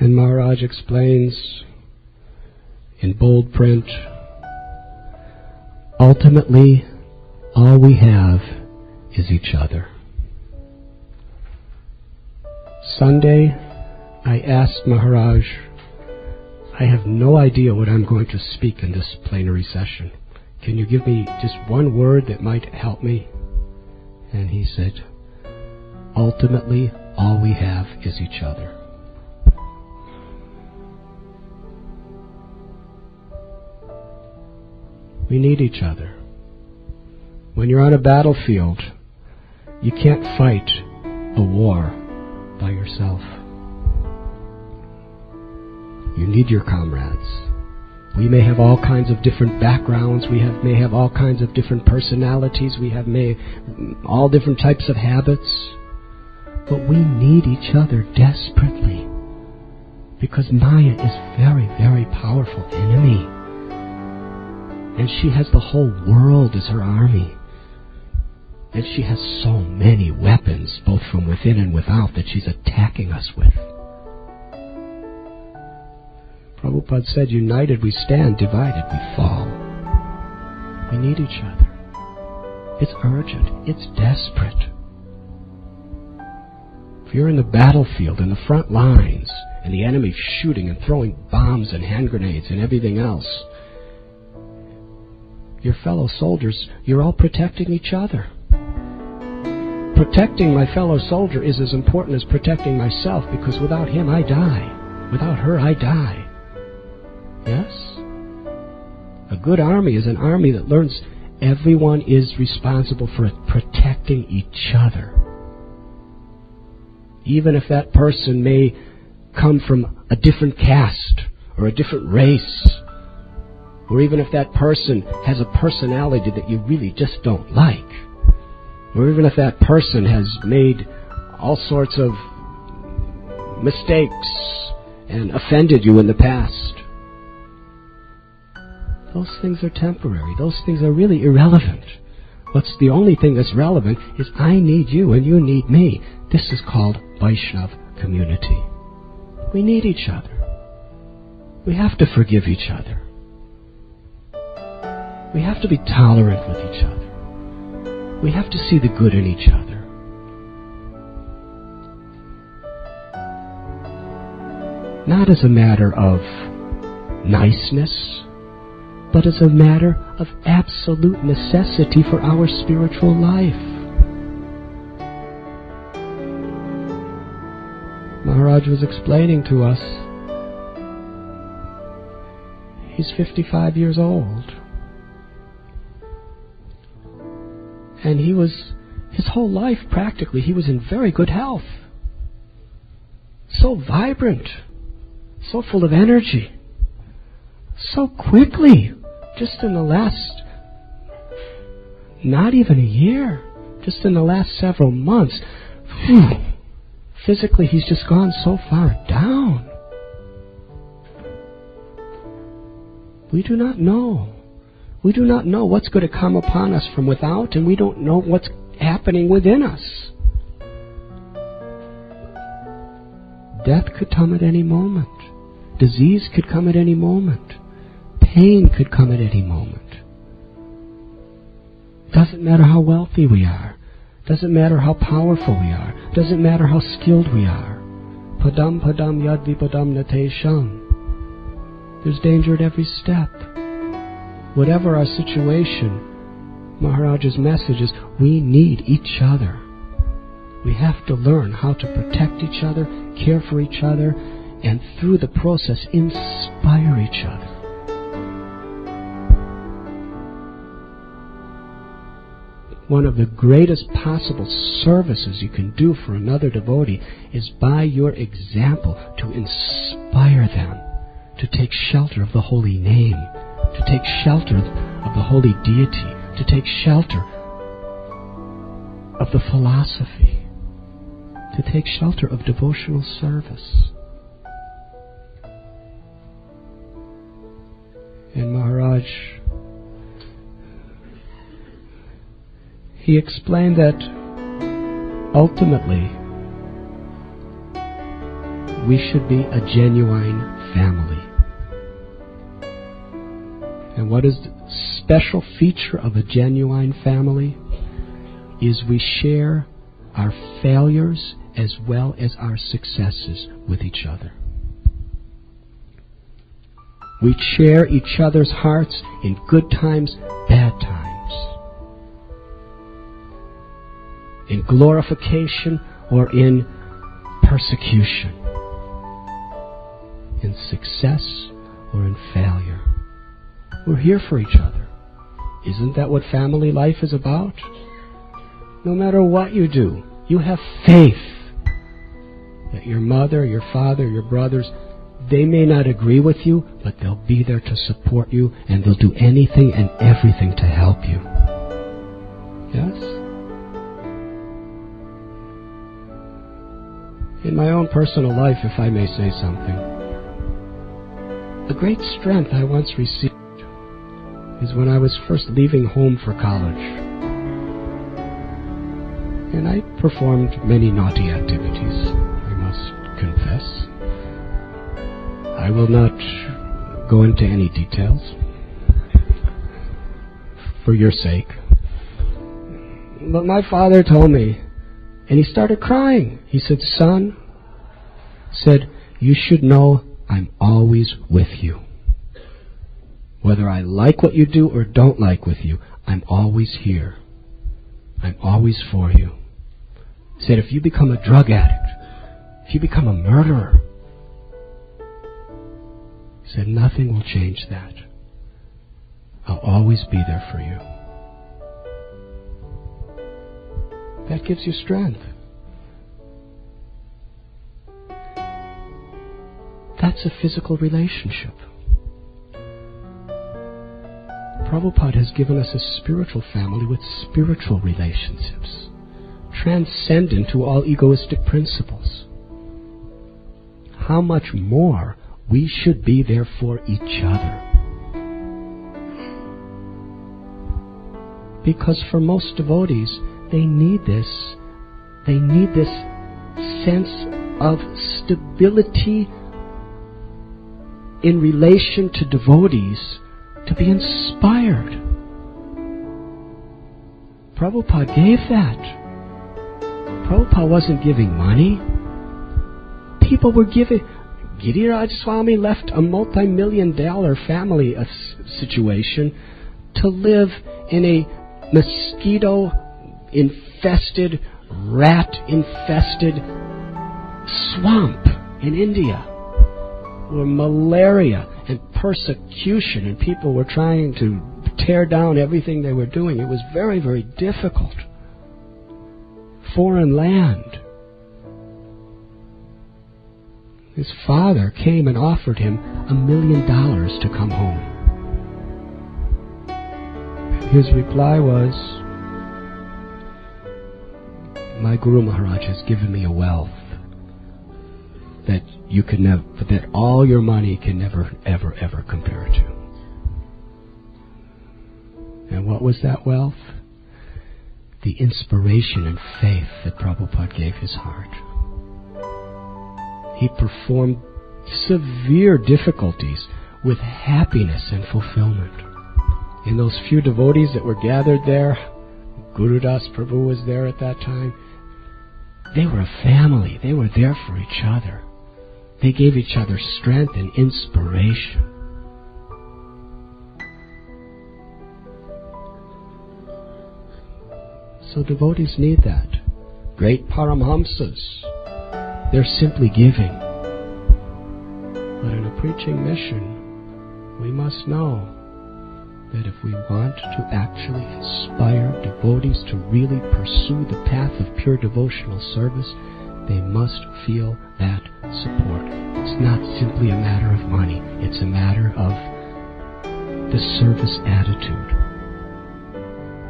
And Maharaj explains in bold print, ultimately, all we have is each other. Sunday, I asked Maharaj, I have no idea what I'm going to speak in this plenary session. Can you give me just one word that might help me? And he said, ultimately, all we have is each other. We need each other. When you're on a battlefield, you can't fight a war by yourself. You need your comrades. We may have all kinds of different backgrounds, may have all kinds of different personalities, may all different types of habits, but we need each other desperately, because Maya is a very, very powerful enemy, and she has the whole world as her army, and she has so many weapons, both from within and without, that she's attacking us with. Prabhupada said, united we stand, divided we fall. We need each other. It's urgent. It's desperate. If you're in the battlefield, in the front lines, and the enemy's shooting and throwing bombs and hand grenades and everything else, your fellow soldiers, you're all protecting each other. Protecting my fellow soldier is as important as protecting myself, because without him I die. Without her I die. Yes? A good army is an army that learns everyone is responsible for protecting each other. Even if that person may come from a different caste or a different race, or even if that person has a personality that you really just don't like, or even if that person has made all sorts of mistakes and offended you in the past. Those things are temporary. Those things are really irrelevant. What's the only thing that's relevant is I need you and you need me. This is called Vaishnav community. We need each other. We have to forgive each other. We have to be tolerant with each other. We have to see the good in each other. Not as a matter of niceness, but as a matter of absolute necessity for our spiritual life. Maharaj was explaining to us, he's 55 years old. And his whole life practically, he was in very good health. So vibrant, so full of energy. So quickly, just in the last, not even a year, just in the last several months, physically he's just gone so far down. We do not know. We do not know what's going to come upon us from without, and we don't know what's happening within us. Death could come at any moment. Disease could come at any moment. Pain could come at any moment. Doesn't matter how wealthy we are. Doesn't matter how powerful we are. Doesn't matter how skilled we are. Padam padam yadvi padam natesham. There's danger at every step. Whatever our situation, Maharaj's message is, we need each other. We have to learn how to protect each other, care for each other, and through the process inspire each other. One of the greatest possible services you can do for another devotee is by your example to inspire them to take shelter of the holy name, to take shelter of the holy deity, to take shelter of the philosophy, to take shelter of devotional service. And Maharaj, he explained that ultimately we should be a genuine family. And what is the special feature of a genuine family? Is we share our failures as well as our successes with each other. We share each other's hearts in good times, bad times, in glorification or in persecution, in success or in failure. We're here for each other. Isn't that what family life is about? No matter what you do, you have faith that your mother, your father, your brothers, they may not agree with you, but they'll be there to support you, and they'll do anything and everything to help you. Yes? In my own personal life, if I may say something, a great strength I once received is when I was first leaving home for college. And I performed many naughty activities, I must confess. I will not go into any details, for your sake. But my father told me, and he started crying. He said, "Son," said, "you should know I'm always with you. Whether I like what you do or don't like with you, I'm always here. I'm always for you." He said, if you become a drug addict, if you become a murderer, he said, nothing will change that. I'll always be there for you. That gives you strength. That's a physical relationship. Prabhupada has given us a spiritual family with spiritual relationships, transcendent to all egoistic principles. How much more we should be there for each other. Because for most devotees, they need this sense of stability in relation to devotees to be inspired. Prabhupada gave that. Prabhupada wasn't giving money. People were giving. Giriraj Swami left a multi-million-dollar family situation to live in a mosquito-infested, rat-infested swamp in India, where malaria and persecution and people were trying to tear down everything they were doing. It was very, very difficult. Foreign land. His father came and offered him $1 million to come home. His reply was, my Guru Maharaj has given me a wealth that you can never, that all your money can never, ever, ever compare to. And what was that wealth? The inspiration and faith that Prabhupada gave his heart. He performed severe difficulties with happiness and fulfillment. And those few devotees that were gathered there, Guru Das Prabhu was there at that time, they were a family. They were there for each other. They gave each other strength and inspiration. So devotees need that. Great Paramhamsas, they're simply giving. But in a preaching mission, we must know that if we want to actually inspire devotees to really pursue the path of pure devotional service, they must feel that support. It's not simply a matter of money. It's a matter of the service attitude.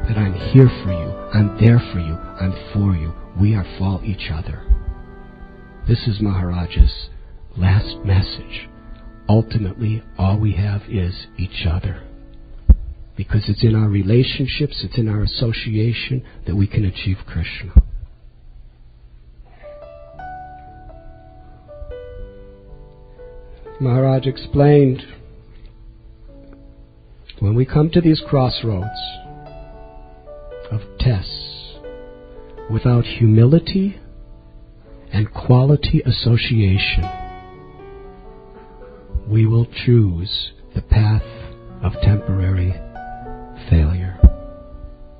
That I'm here for you. I'm there for you. I'm for you. We are for each other. This is Maharaj's last message. Ultimately, all we have is each other. Because it's in our relationships, it's in our association that we can achieve Krishna. Maharaj explained, when we come to these crossroads of tests, without humility and quality association, we will choose the path of temporary failure.